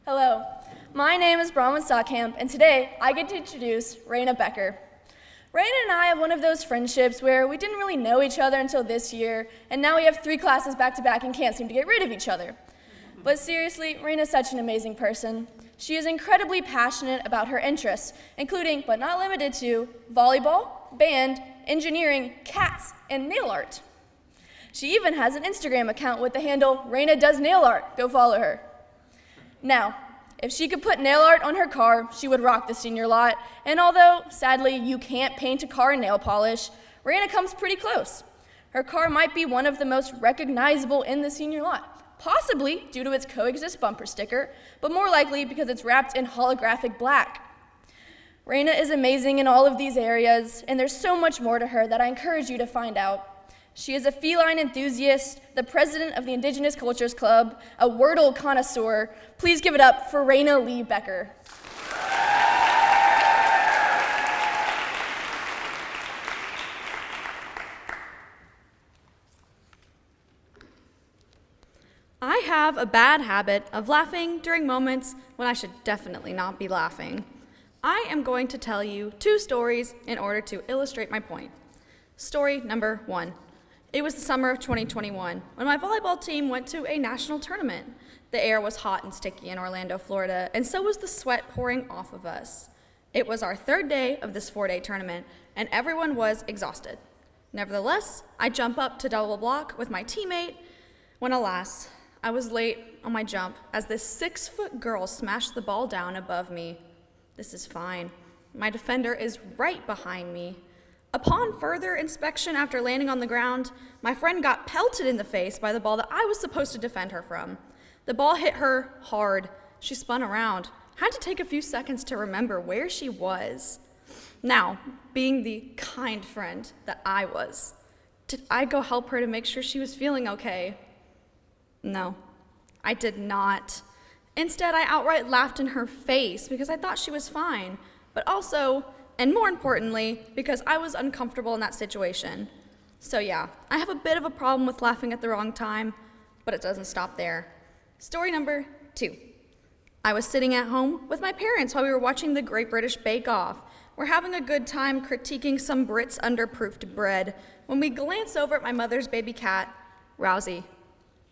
Hello, my name is Bronwyn Stockham, and today I get to introduce Raina Becker. Raina and I have one of those friendships where we didn't really know each other until this year, and now we have 3 classes back to back and can't seem to get rid of each other. But seriously, Raina's such an amazing person. She is incredibly passionate about her interests, including, but not limited to, volleyball, band, engineering, cats, and nail art. She even has an Instagram account with the handle Raina Does Nail Art. Go follow her. Now, if she could put nail art on her car, she would rock the senior lot, and although, sadly, you can't paint a car in nail polish, Raina comes pretty close. Her car might be one of the most recognizable in the senior lot, possibly due to its Coexist bumper sticker, but more likely because it's wrapped in holographic black. Raina is amazing in all of these areas, and there's so much more to her that I encourage you to find out. She is a feline enthusiast, the president of the Indigenous Cultures Club, a Wordle connoisseur. Please give it up for Raina Lee Becker. I have a bad habit of laughing during moments when I should definitely not be laughing. I am going to tell you 2 stories in order to illustrate my point. Story number 1. It was the summer of 2021 when my volleyball team went to a national tournament. The air was hot and sticky in Orlando, Florida, and so was the sweat pouring off of us. It was our 3rd day of this 4-day tournament, and everyone was exhausted. Nevertheless, I jump up to double block with my teammate when, alas, I was late on my jump as this 6-foot girl smashed the ball down above me. This is fine. My defender is right behind me. Upon further inspection after landing on the ground, my friend got pelted in the face by the ball that I was supposed to defend her from. The ball hit her hard. She spun around. Had to take a few seconds to remember where she was. Now, being the kind friend that I was, did I go help her to make sure she was feeling okay? No, I did not. Instead, I outright laughed in her face because I thought she was fine, but also, and more importantly, because I was uncomfortable in that situation. So yeah, I have a bit of a problem with laughing at the wrong time, but it doesn't stop there. Story number 2. I was sitting at home with my parents while we were watching the Great British Bake Off. We're having a good time critiquing some Brits' underproofed bread when we glance over at my mother's baby cat, Rousey.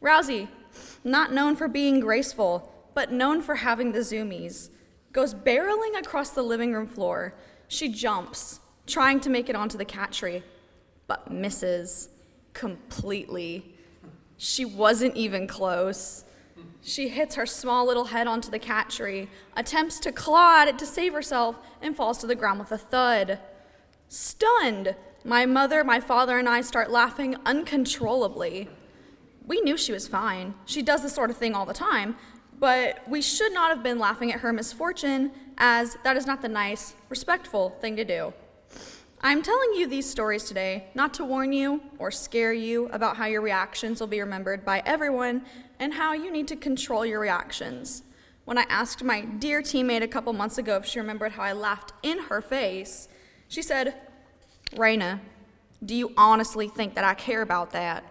Rousey, not known for being graceful, but known for having the zoomies, goes barreling across the living room floor. She jumps, trying to make it onto the cat tree, but misses completely. She wasn't even close. She hits her small little head onto the cat tree, attempts to claw at it to save herself, and falls to the ground with a thud. Stunned, my mother, my father, and I start laughing uncontrollably. We knew she was fine. She does this sort of thing all the time, but we should not have been laughing at her misfortune, as that is not the nice, respectful thing to do. I'm telling you these stories today not to warn you or scare you about how your reactions will be remembered by everyone and how you need to control your reactions. When I asked my dear teammate a couple months ago if she remembered how I laughed in her face, she said, "Raina, do you honestly think that I care about that?"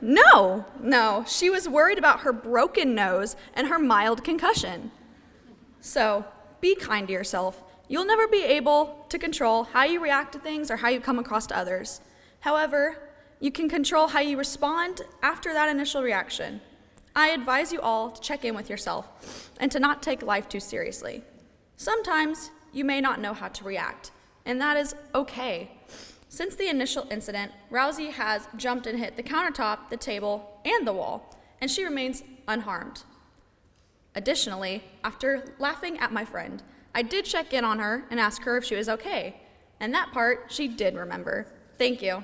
No, she was worried about her broken nose and her mild concussion. So, be kind to yourself. You'll never be able to control how you react to things or how you come across to others. However, you can control how you respond after that initial reaction. I advise you all to check in with yourself and to not take life too seriously. Sometimes you may not know how to react, and that is okay. Since the initial incident, Rousey has jumped and hit the countertop, the table, and the wall, and she remains unharmed. Additionally, after laughing at my friend, I did check in on her and ask her if she was okay, and that part she did remember. Thank you.